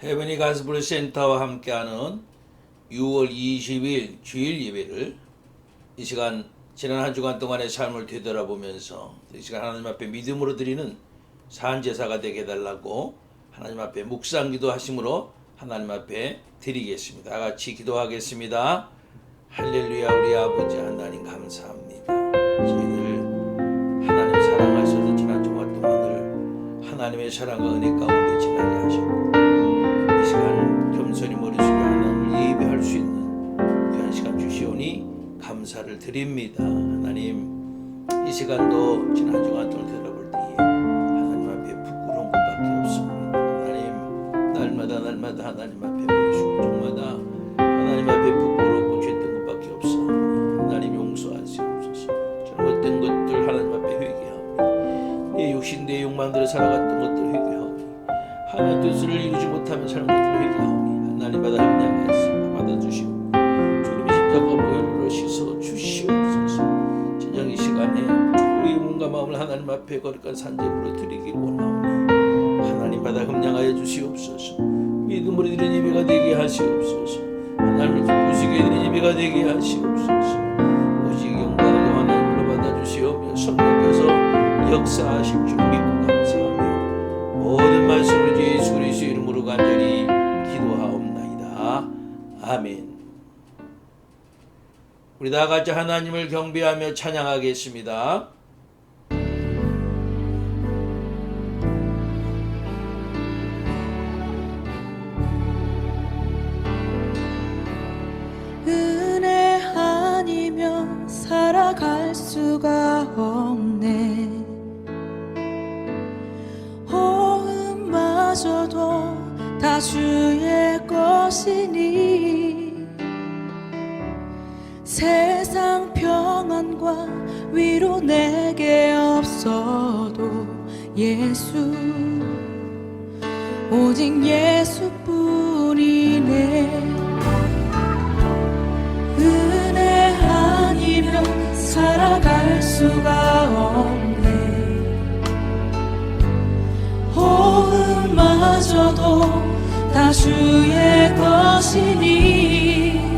헤브니 가스플 센터와 함께하는 6월 20일 주일 예배를 이 시간 지난 한 주간 동안의 삶을 되돌아보면서 이 시간 하나님 앞에 믿음으로 드리는 산제사가 되게 해달라고 하나님 앞에 묵상기도 하심으로 하나님 앞에 드리겠습니다. 다 같이 기도하겠습니다. 할렐루야. 우리 아버지 하나님 감사합니다. 저희들 하나님 사랑하셔서 지난 주간 동안을 하나님의 사랑과 은혜 가운데 지나게 하셨고 이 시간 겸손히 머리 숙여 하나님을 예배할 수 있는 귀한 시간 주시오니 감사를 드립니다. 하나님 이 시간도 지난 주간 동안 되돌아볼 때에 하나님 앞에 부끄러운 것밖에 없습니다. 하나님 날마다 하나님 앞에 머리 숙여 종마다 하나님 앞에 부끄럽고 죄된 것밖에 없사오니 하나님 용서하시옵소서. 잘못된 것들 하나님 앞에 회개하오니 내 육신 내 욕망대로 살아갔던 것들 회개하오니 하나님의 뜻을 이루지 못하면 사는 것들을 회개하오니 하나님 받아주시오. 주님의 십자가 보혈로 씻어 주시옵소서. 진정 이 시간에 우리의 몸과 마음을 하나님 앞에 거룩한 산재물로 드리길 원하오니 하나님 받아 흠량하여 주시옵소서. 믿음으로 드리는 예배가 되게 하시옵소서. 하나님을 기쁘시게 드리는 예배가 되게 하시옵소서. 오직 영광을 하나님으로 받아주시오며 성령께서 역사하실 줄 믿고 감사하며 모든 말씀을 예수 그리스도의 이름으로 간절히 기도하옵나이다. 아멘. 우리 다 같이 하나님을 경배하며 찬양하겠습니다. 은혜 아니면 살아갈 수가 없네. 호흡마저도 다 주의 것이니 세상 평안과 위로 내게 없어도 예수 오직 예수뿐이네. 은혜 아니면 살아갈 수가 없네. 호흡마저도 다 주의 것이니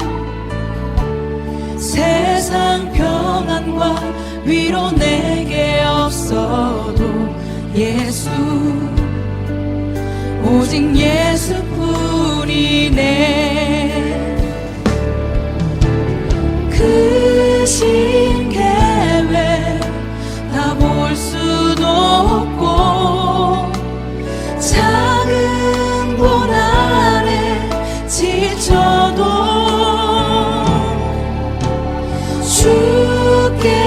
세상 평안과 위로 내게 없어도 예수 오직 예수뿐이네. 크신 계획 다 볼 수도 없고 작은 고난에 지쳐도 주께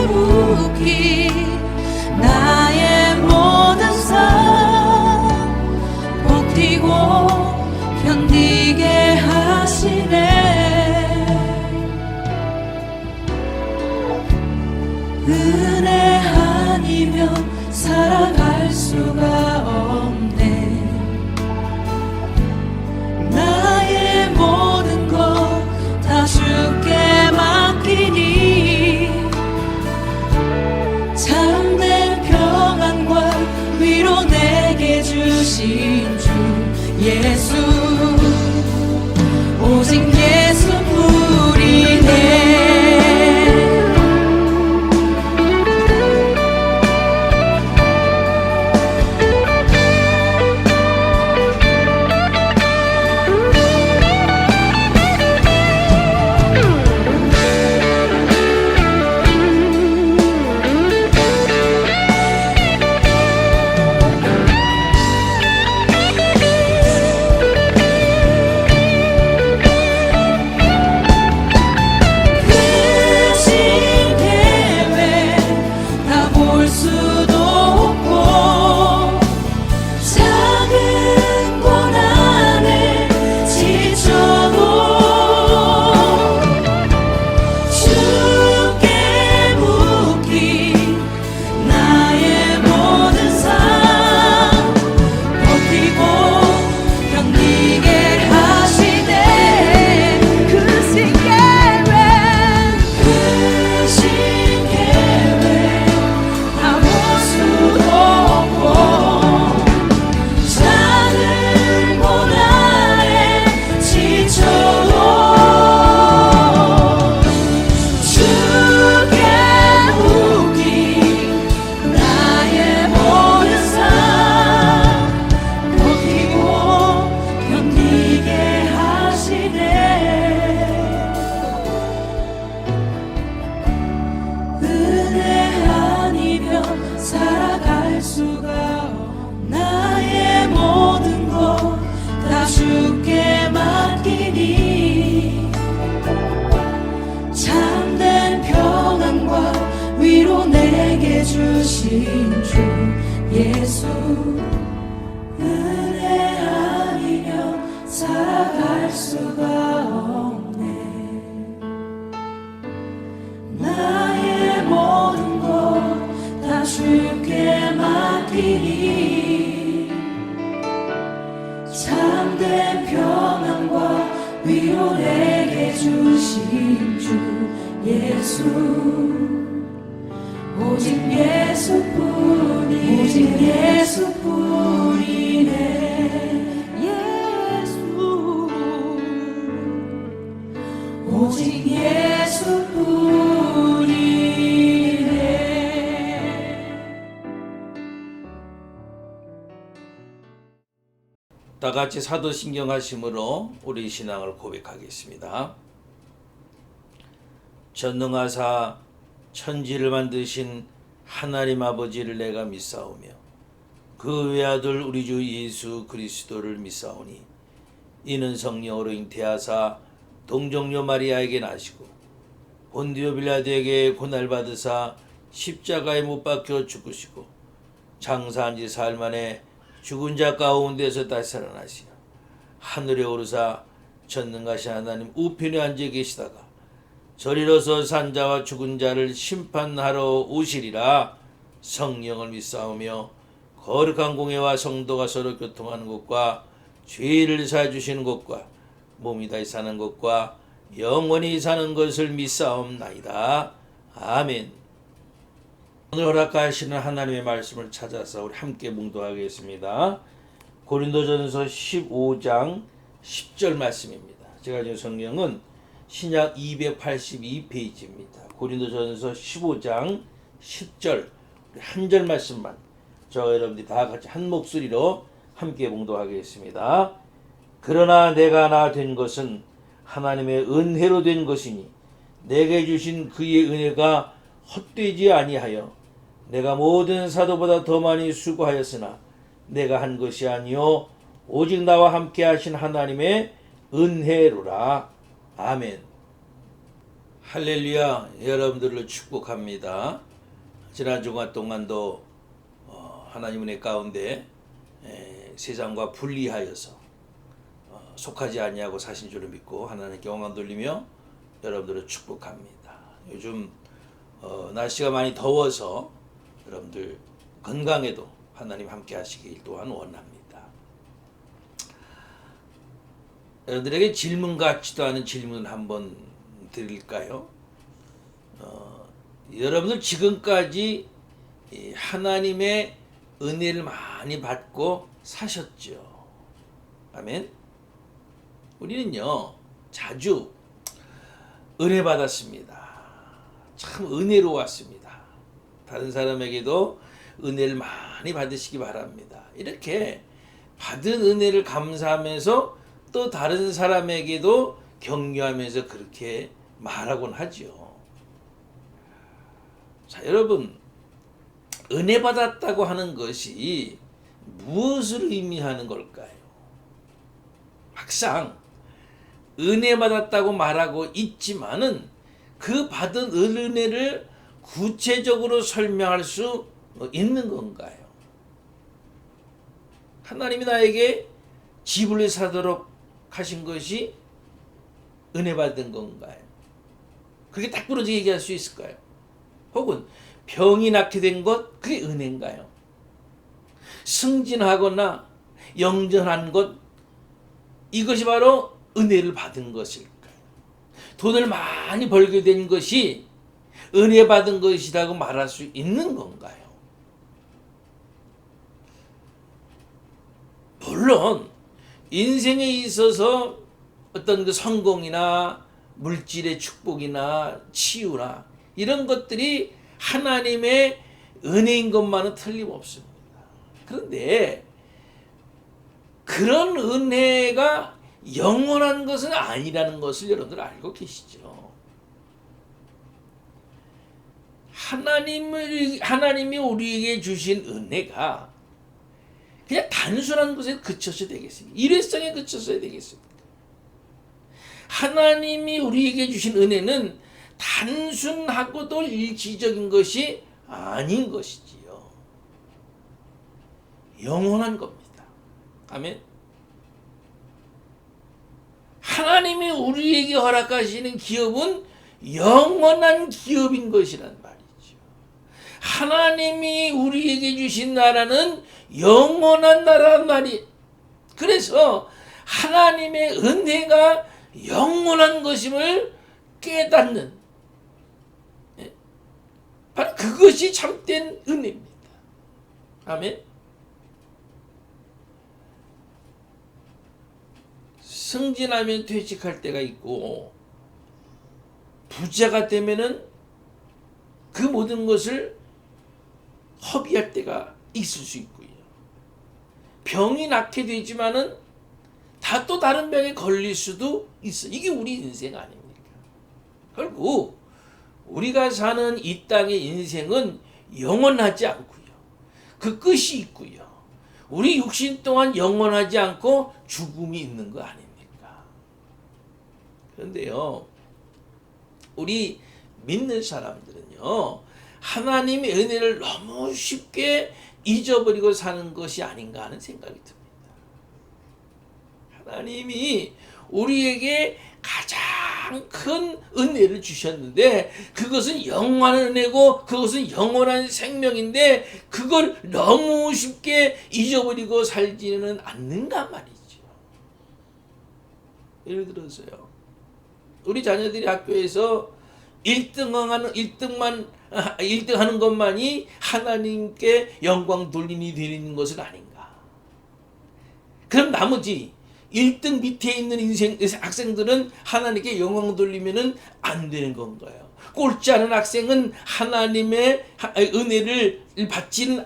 묻기 나의 모든 삶 버티고 견디게 하시네. 은혜 아니면 살아갈 수가 없네. 나의 모든 것 다 주께 맡기니 참된 평안과 위로 내게 주신 주 예수 오직 예수뿐이네. 다가갈 수가 없네. 나의 모든 것 다 주께 맡기니 참된 평안과 위로 내게 주신 주 예수, 오직 예수뿐이네. 오직 예수뿐이네. 예수, 오직 예수뿐이네. 다 같이 사도신경하심으로 우리 신앙을 고백하겠습니다. 전능하사 천지를 만드신 하나님 아버지를 내가 믿사오며 그 외아들 우리 주 예수 그리스도를 믿사오니 이는 성령으로 잉태하사 동정녀 마리아에게 나시고 본디오 빌라도에게 고날 받으사 십자가에 못 박혀 죽으시고 장사한 지 사흘 만에 죽은 자 가운데서 다시 살아나시어 하늘에 오르사 전능하신 하나님 우편에 앉아 계시다가 저리로서 산자와 죽은 자를 심판하러 오시리라. 성령을 믿사오며 거룩한 공회와 성도가 서로 교통하는 것과 죄를 사해 주시는 것과 몸이 다시 사는 것과 영원히 사는 것을 믿사옵나이다. 아멘. 오늘 허락하시는 하나님의 말씀을 찾아서 우리 함께 묵도하겠습니다. 고린도전서 15장 10절 말씀입니다. 제가 지금 성경은 신약 282페이지입니다. 고린도전서 15장 10절 한 절 말씀만 저 여러분들이 다 같이 한 목소리로 함께 묵도하겠습니다. 그러나 내가 나 된 것은 하나님의 은혜로 된 것이니 내게 주신 그의 은혜가 헛되지 아니하여 내가 모든 사도보다 더 많이 수고하였으나 내가 한 것이 아니요 오직 나와 함께 하신 하나님의 은혜로라. 아멘. 할렐루야. 여러분들을 축복합니다. 지난 주간 동안도 하나님 은혜 가운데 세상과 분리하여서 속하지 아니하고 사신 줄을 믿고 하나님께 영광 돌리며 여러분들을 축복합니다. 요즘 날씨가 많이 더워서 여러분들 건강에도 하나님 함께 하시길 또한 원합니다. 여러분들에게 질문 같지도 않은 질문 한번 드릴까요? 여러분들 지금까지 하나님의 은혜를 많이 받고 사셨죠. 아멘. 우리는요 자주 은혜 받았습니다. 참 은혜로웠습니다. 다른 사람에게도 은혜를 많이 받으시기 바랍니다. 이렇게 받은 은혜를 감사하면서 또 다른 사람에게도 격려하면서 그렇게 말하곤 하죠. 자, 여러분, 은혜 받았다고 하는 것이 무엇을 의미하는 걸까요? 막상 은혜 받았다고 말하고 있지만은 그 받은 은혜를 구체적으로 설명할 수 있는 건가요? 하나님이 나에게 집을 사도록 하신 것이 은혜 받은 건가요? 그렇게 딱 부러지게 얘기할 수 있을까요? 혹은 병이 낫게 된 것, 그게 은혜인가요? 승진하거나 영전한 것, 이것이 바로 은혜를 받은 것일까요? 돈을 많이 벌게 된 것이 은혜 받은 것이라고 말할 수 있는 건가요? 물론 인생에 있어서 어떤 그 성공이나 물질의 축복이나 치유나 이런 것들이 하나님의 은혜인 것만은 틀림없습니다. 그런데 그런 은혜가 영원한 것은 아니라는 것을 여러분들 알고 계시죠? 하나님이 우리에게 주신 은혜가 그냥 단순한 것에 그쳐서 되겠습니까? 일회성에 그쳐서 되겠습니까? 하나님이 우리에게 주신 은혜는 단순하고도 일시적인 것이 아닌 것이지요. 영원한 겁니다. 아멘. 하나님이 우리에게 허락하시는 기업은 영원한 기업인 것이란 말이죠. 하나님이 우리에게 주신 나라는 영원한 나라란 말이에요. 그래서 하나님의 은혜가 영원한 것임을 깨닫는, 바로 그것이 참된 은혜입니다. 아멘. 승진하면 퇴직할 때가 있고, 부자가 되면은 그 모든 것을 허비할 때가 있을 수 있고요. 병이 낫게 되지만은 다 또 다른 병에 걸릴 수도 있어. 이게 우리 인생 아닙니까? 결국 우리가 사는 이 땅의 인생은 영원하지 않고요. 그 끝이 있고요. 우리 육신 동안 영원하지 않고 죽음이 있는 거 아닙니까? 그런데요, 우리 믿는 사람들은요, 하나님의 은혜를 너무 쉽게 잊어버리고 사는 것이 아닌가 하는 생각이 듭니다. 하나님이 우리에게 가장 큰 은혜를 주셨는데, 그것은 영원한 은혜고 그것은 영원한 생명인데, 그걸 너무 쉽게 잊어버리고 살지는 않는가 말이죠. 예를 들어서요, 우리 자녀들이 학교에서 1등 하는 것만이 하나님께 영광 돌림이 되는 것은 아닌가. 그럼 나머지 1등 밑에 있는 학생들은 하나님께 영광 돌리면은 안 되는 건가요? 꼴찌 않은 학생은 하나님의 은혜를 받지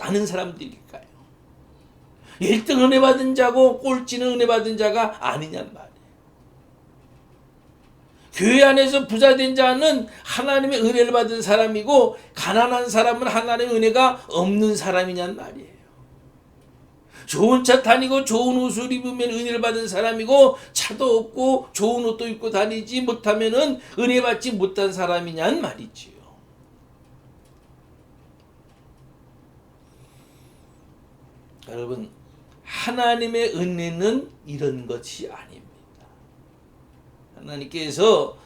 않은 사람들일까요? 1등 은혜 받은 자고 꼴찌는 은혜 받은 자가 아니냔 말이에요. 교회 안에서 부자 된 자는 하나님의 은혜를 받은 사람이고, 가난한 사람은 하나님의 은혜가 없는 사람이냔 말이에요. 좋은 차 다니고 좋은 옷을 입으면 은혜를 받은 사람이고, 차도 없고 좋은 옷도 입고 다니지 못하면은 은혜 받지 못한 사람이냔 말이지요. 여러분, 하나님의 은혜는 이런 것이 아닙니다. 하나님께서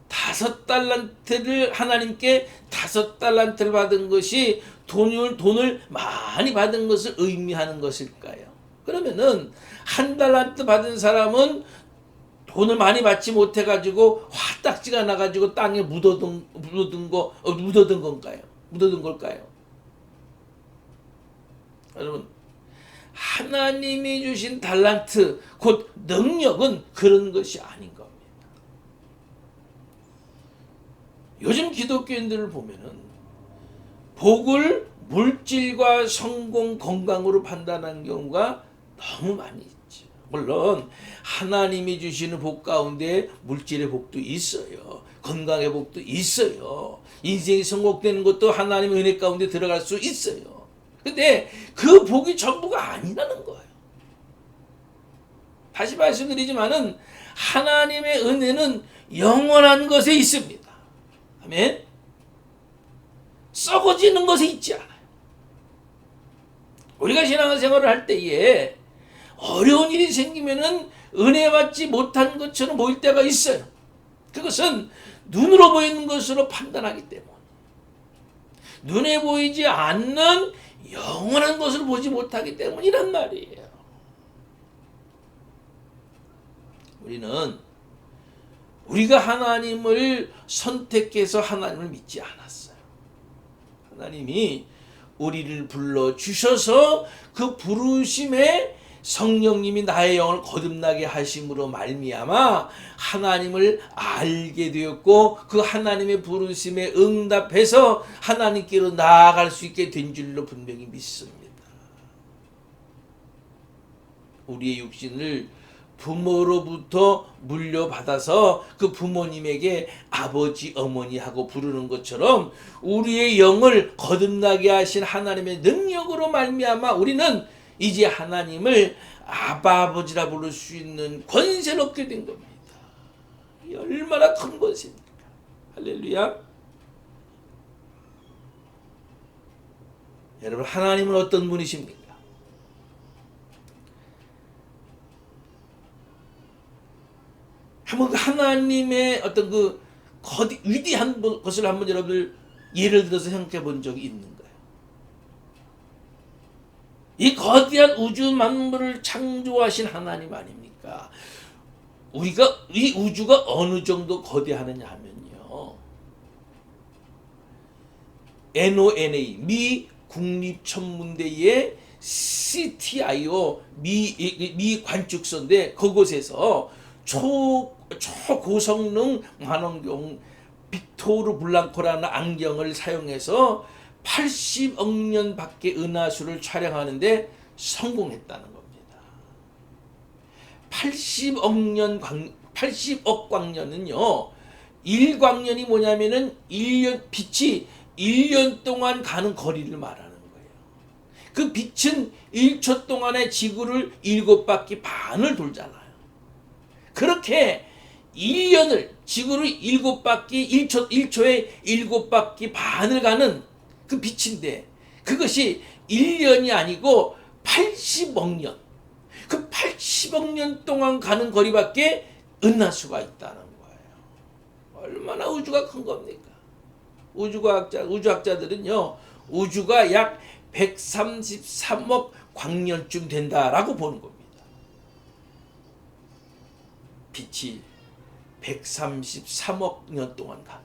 5달란트를 하나님께 5달란트를 받은 것이 돈을 많이 받은 것을 의미하는 것일까요? 그러면은 1달란트 받은 사람은 돈을 많이 받지 못해 가지고 화딱지가 나 가지고 땅에 묻어둔 걸까요? 여러분, 하나님이 주신 달란트, 곧 능력은 그런 것이 아닌 겁니다. 요즘 기독교인들을 보면은 복을 물질과 성공, 건강으로 판단하는 경우가 너무 많이 있죠. 물론 하나님이 주시는 복 가운데 물질의 복도 있어요. 건강의 복도 있어요. 인생이 성공되는 것도 하나님의 은혜 가운데 들어갈 수 있어요. 근데 그 복이 전부가 아니라는 거예요. 다시 말씀드리지만은 하나님의 은혜는 영원한 것에 있습니다. 아멘. 썩어지는 것에 있지 않아요. 우리가 신앙생활을 할 때에 어려운 일이 생기면은 은혜 받지 못한 것처럼 보일 때가 있어요. 그것은 눈으로 보이는 것으로 판단하기 때문에, 눈에 보이지 않는 영원한 것을 보지 못하기 때문이란 말이에요. 우리가 하나님을 선택해서 하나님을 믿지 않았어요. 하나님이 우리를 불러주셔서 그 부르심에 성령님이 나의 영을 거듭나게 하심으로 말미암아 하나님을 알게 되었고, 그 하나님의 부르심에 응답해서 하나님께로 나아갈 수 있게 된 줄로 분명히 믿습니다. 우리의 육신을 부모로부터 물려받아서 그 부모님에게 아버지, 어머니 하고 부르는 것처럼 우리의 영을 거듭나게 하신 하나님의 능력으로 말미암아 우리는 이제 하나님을 아바, 아버지라 부를 수 있는 권세를 얻게 된 겁니다. 이 얼마나 큰 권세입니까? 할렐루야. 여러분, 하나님은 어떤 분이십니까? 한번 하나님의 어떤 그 위대한 것을 한번 여러분들 예를 들어서 생각해 본 적이 있는가요? 이 거대한 우주 만물을 창조하신 하나님 아닙니까? 우리가 이 우주가 어느 정도 거대하느냐 하면요, NONA 미 국립천문대의 CTIO 미 관측소인데, 그곳에서 초고성능 망원경 빅토르 블랑코라는 안경을 사용해서 80억 년 밖의 은하수를 촬영하는데 성공했다는 겁니다. 80억 광년은요, 1광년이 뭐냐면은 1년, 빛이 1년 동안 가는 거리를 말하는 거예요. 그 빛은 1초 동안에 지구를 7바퀴 반을 돌잖아요. 그렇게 1년을, 지구를 7바퀴, 1초에 7바퀴 반을 가는 그 빛인데, 그것이 1년이 아니고 80억 년, 그 80억 년 동안 가는 거리밖에 은하수가 있다는 거예요. 얼마나 우주가 큰 겁니까? 우주학자들은요, 우주가 약 133억 광년쯤 된다라고 보는 겁니다. 빛이 133억 년 동안 가.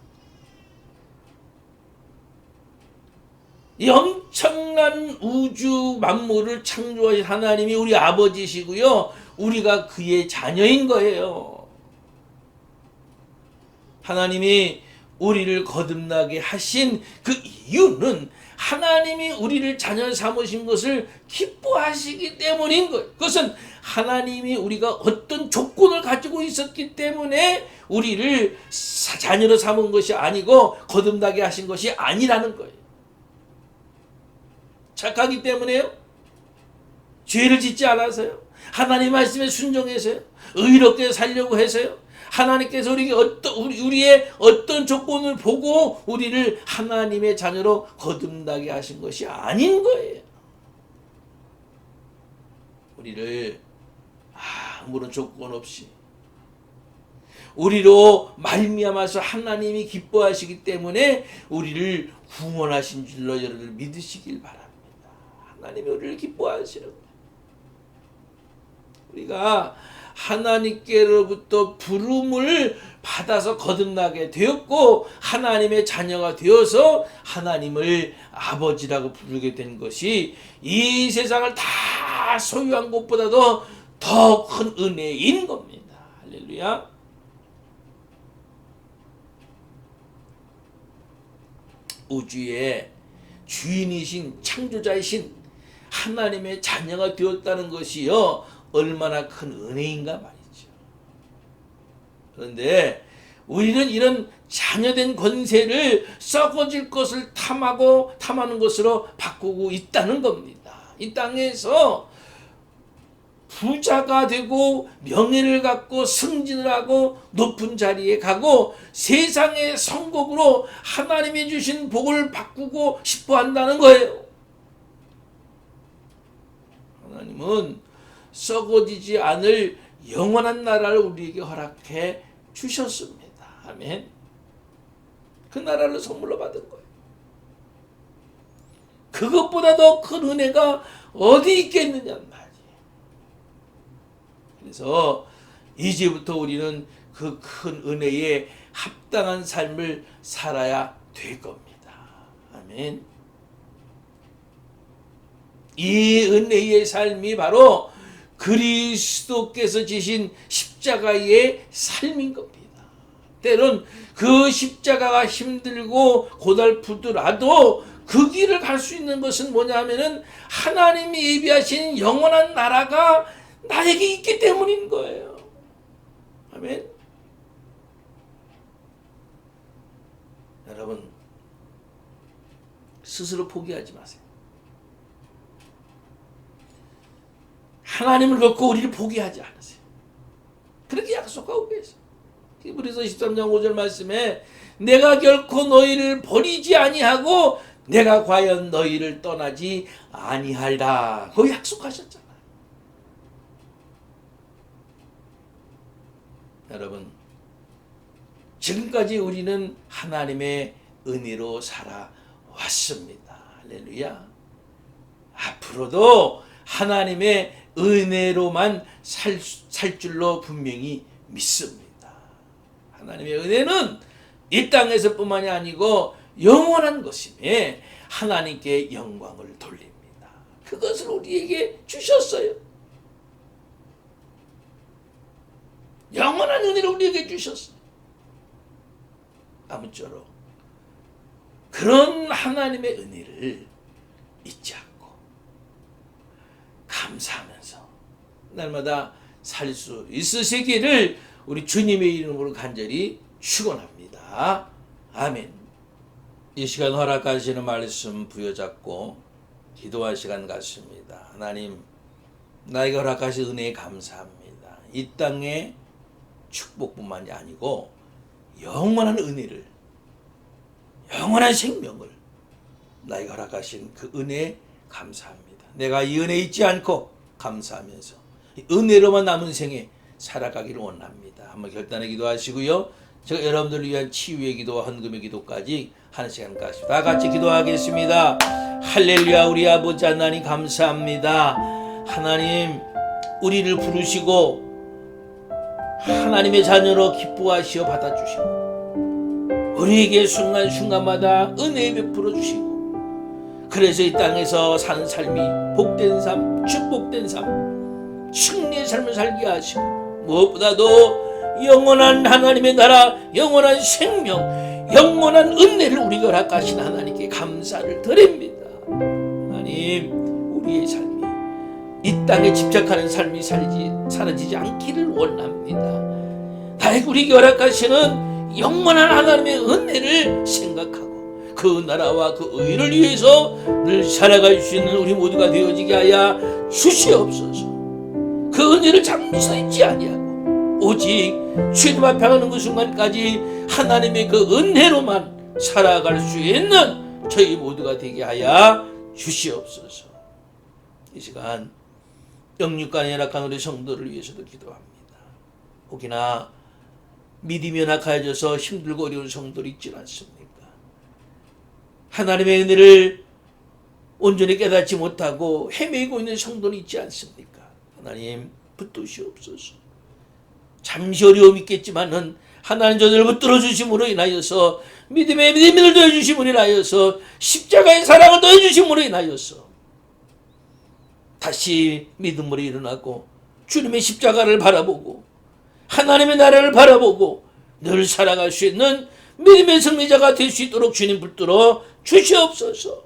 이 엄청난 우주 만물을 창조하신 하나님이 우리 아버지시고요, 우리가 그의 자녀인 거예요. 하나님이 우리를 거듭나게 하신 그 이유는 하나님이 우리를 자녀 삼으신 것을 기뻐하시기 때문인 거예요. 그것은 하나님이 우리가 어떤 조건을 가지고 있었기 때문에 우리를 자녀로 삼은 것이 아니고 거듭나게 하신 것이 아니라는 거예요. 착하기 때문에요? 죄를 짓지 않아서요? 하나님 말씀에 순종해서요? 의롭게 살려고 해서요? 하나님께서 우리의 어떤 조건을 보고 우리를 하나님의 자녀로 거듭나게 하신 것이 아닌 거예요. 우리를 아무런 조건 없이 우리로 말미암아서 하나님이 기뻐하시기 때문에 우리를 구원하신 줄로 여러분들 믿으시길 바랍니다. 하나님이 우리를 기뻐하시는 거예요. 우리가 하나님께로부터 부름을 받아서 거듭나게 되었고 하나님의 자녀가 되어서 하나님을 아버지라고 부르게 된 것이 이 세상을 다 소유한 것보다도 더 큰 은혜인 겁니다. 할렐루야. 우주의 주인이신 창조자이신 하나님의 자녀가 되었다는 것이요, 얼마나 큰 은혜인가 말이죠. 그런데 우리는 이런 자녀된 권세를 썩어질 것을 탐하는 것으로 바꾸고 있다는 겁니다. 이 땅에서 부자가 되고 명예를 갖고 승진을 하고 높은 자리에 가고 세상의 성공으로 하나님이 주신 복을 바꾸고 싶어 한다는 거예요. 하나님은 썩어지지 않을 영원한 나라를 우리에게 허락해 주셨습니다. 아멘. 그 나라를 선물로 받은 거예요. 그것보다 더 큰 은혜가 어디 있겠느냐 말이에요. 그래서 이제부터 우리는 그 큰 은혜에 합당한 삶을 살아야 될 겁니다. 아멘. 이 은혜의 삶이 바로 그리스도께서 지신 십자가의 삶인 겁니다. 때론 그 십자가가 힘들고 고달프더라도 그 길을 갈 수 있는 것은 뭐냐면은 하나님이 예비하신 영원한 나라가 나에게 있기 때문인 거예요. 아멘. 여러분, 스스로 포기하지 마세요. 하나님을 갖고 우리를 포기하지 않으세요. 그렇게 약속하고 계세요. 히브리서 13장 5절 말씀에 내가 결코 너희를 버리지 아니하고 내가 과연 너희를 떠나지 아니하리라. 그 약속하셨잖아요. 여러분, 지금까지 우리는 하나님의 은혜로 살아왔습니다. 할렐루야. 앞으로도 하나님의 은혜로만 살 줄로 분명히 믿습니다. 하나님의 은혜는 이 땅에서 뿐만이 아니고 영원한 것이며 하나님께 영광을 돌립니다. 그것을 우리에게 주셨어요. 영원한 은혜를 우리에게 주셨어요. 아무쪼록 그런 하나님의 은혜를 잊지 않고 감사하면서 날마다 살 수 있으시기를 우리 주님의 이름으로 간절히 축원합니다. 아멘. 이 시간 허락하시는 말씀 부여잡고 기도할 시간 같습니다. 하나님, 나에게 허락하신 은혜에 감사합니다. 이 땅의 축복뿐만이 아니고 영원한 은혜를, 영원한 생명을 나에게 허락하신 그 은혜에 감사합니다. 내가 이 은혜 잊지 않고 감사하면서 은혜로만 남은 생에 살아가기를 원합니다. 한번 결단의 기도하시고요. 제가 여러분들을 위한 치유의 기도와 헌금의 기도까지 하는 시간까지 다 같이 기도하겠습니다. 할렐루야. 우리 아버지 하나님 감사합니다. 하나님, 우리를 부르시고 하나님의 자녀로 기뻐하시어 받아주시고 우리에게 순간순간마다 은혜 베풀어 주시고, 그래서 이 땅에서 사는 삶이 복된 삶, 축복된 삶, 승리의 삶을 살게 하시고, 무엇보다도 영원한 하나님의 나라, 영원한 생명, 영원한 은혜를 우리가 허락하신 하나님께 감사를 드립니다. 하나님, 우리의 삶이 이 땅에 집착하는 삶이 사라지지 않기를 원합니다. 다시 우리에게 허락하시는 영원한 하나님의 은혜를 생각하고 그 나라와 그 의를 위해서 늘 살아갈 수 있는 우리 모두가 되어지게 하여 주시옵소서. 그 은혜를 잠시 잊지 아니하고 오직 주님 앞에 가는 그 순간까지 하나님의 그 은혜로만 살아갈 수 있는 저희 모두가 되게 하여 주시옵소서. 이 시간 영육간에 연약한 우리 성도를 위해서도 기도합니다. 혹이나 믿음이 연약해져서 힘들고 어려운 성도들이 있지 않습니까? 하나님의 은혜를 온전히 깨닫지 못하고 헤매고 있는 성도는 있지 않습니까? 하나님, 붙드시옵소서. 잠시 어려움이 있겠지만은 하나님 저들을 붙들어 주심으로 인하여서 믿음의 믿음을 더해 주심으로 인하여서 십자가의 사랑을 더해 주심으로 인하여서 다시 믿음으로 일어나고 주님의 십자가를 바라보고 하나님의 나라를 바라보고 늘 살아갈 수 있는 믿음의 승리자가 될 수 있도록 주님 붙들어 주시옵소서.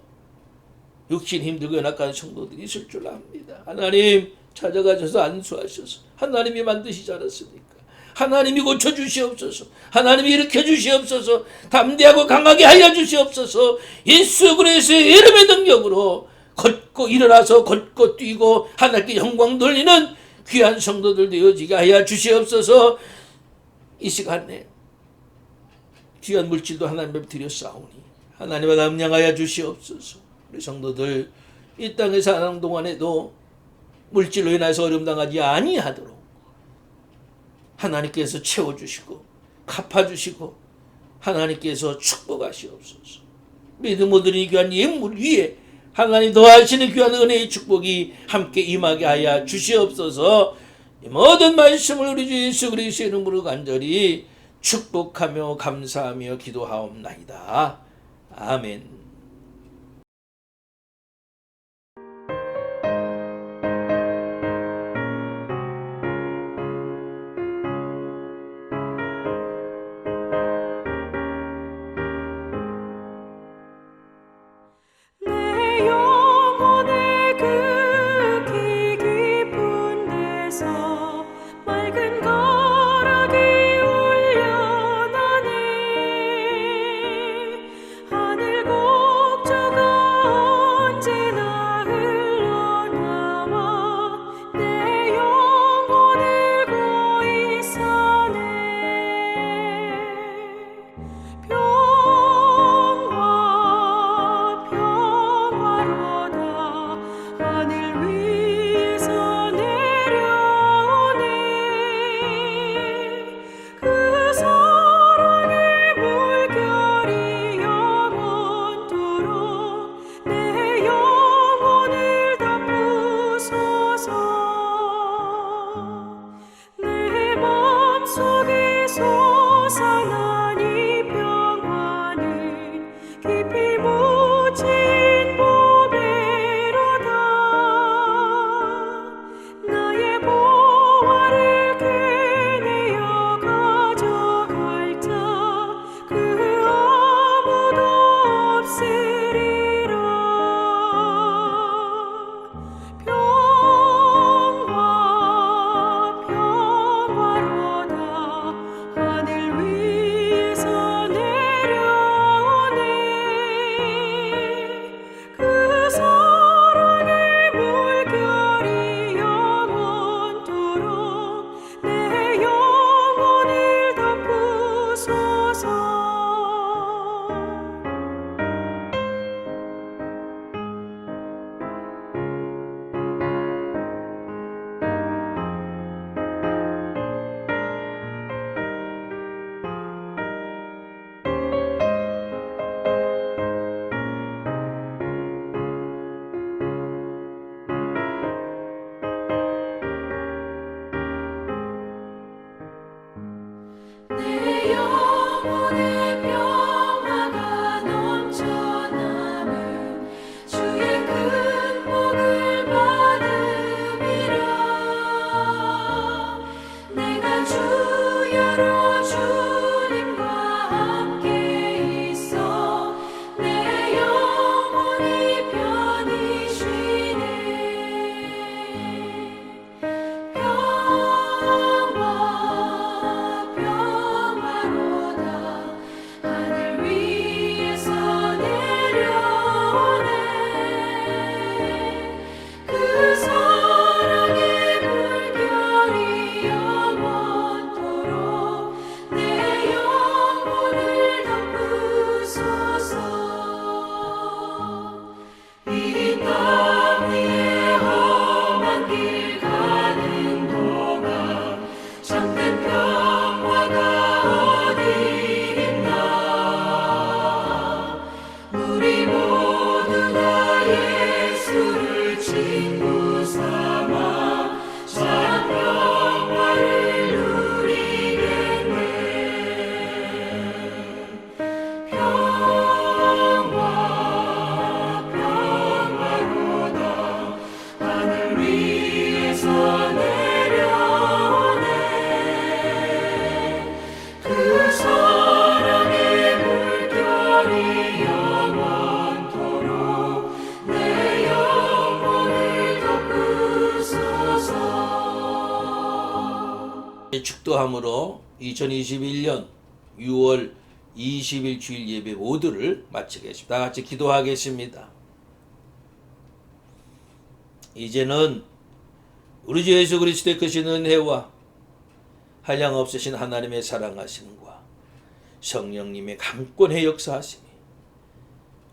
육신 힘들고 연약한 성도들이 있을 줄 압니다. 하나님, 찾아가셔서 안수하셔서 하나님이 만드시지 않았습니까? 하나님이 고쳐주시옵소서. 하나님이 일으켜주시옵소서. 담대하고 강하게 하여 주시옵소서. 예수 그리스도의 이름의 능력으로 걷고 일어나서 걷고 뛰고 하나님께 영광 돌리는 귀한 성도들 되어지게 하여 주시옵소서. 이 시간에 귀한 물질도 하나님 앞에 드렸사오니 하나님의 감량하여 주시옵소서. 우리 성도들 이 땅에 사는 동안에도 물질로 인해서 어려움 당하지 아니하도록 하나님께서 채워주시고 갚아주시고 하나님께서 축복하시옵소서. 믿음으로 드린 귀한 예물 위에 하나님 더하시는 귀한 은혜의 축복이 함께 임하게 하여 주시옵소서. 이 모든 말씀을 우리 주 예수 그리스도의 이름으로 간절히 축복하며 감사하며 기도하옵나이다. 아멘. 축도함으로 2021년 6월 20일 주일 예배 모두를 마치겠습니다. 다 같이 기도하겠습니다. 이제는 우리 주 예수 그리스도의 크신 은혜와 한량없으신 하나님의 사랑하심과 성령님의 강권의 역사하심이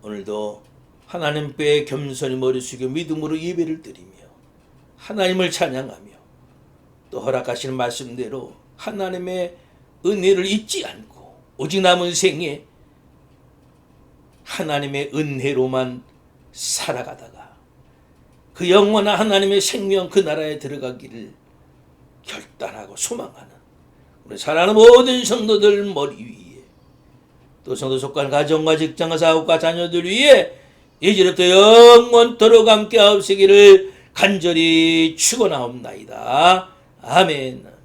오늘도 하나님께 겸손히 머리 숙여 믿음으로 예배를 드리며 하나님을 찬양하며 또 허락하시는 말씀대로 하나님의 은혜를 잊지 않고 오직 남은 생에 하나님의 은혜로만 살아가다가 그 영원한 하나님의 생명 그 나라에 들어가기를 결단하고 소망하는 우리 사랑하는 모든 성도들 머리 위에 또 성도 속한 가정과 직장과 사업과 자녀들 위에 이제부터 영원토록 함께 하옵시기를 간절히 축원하옵나이다. 아멘.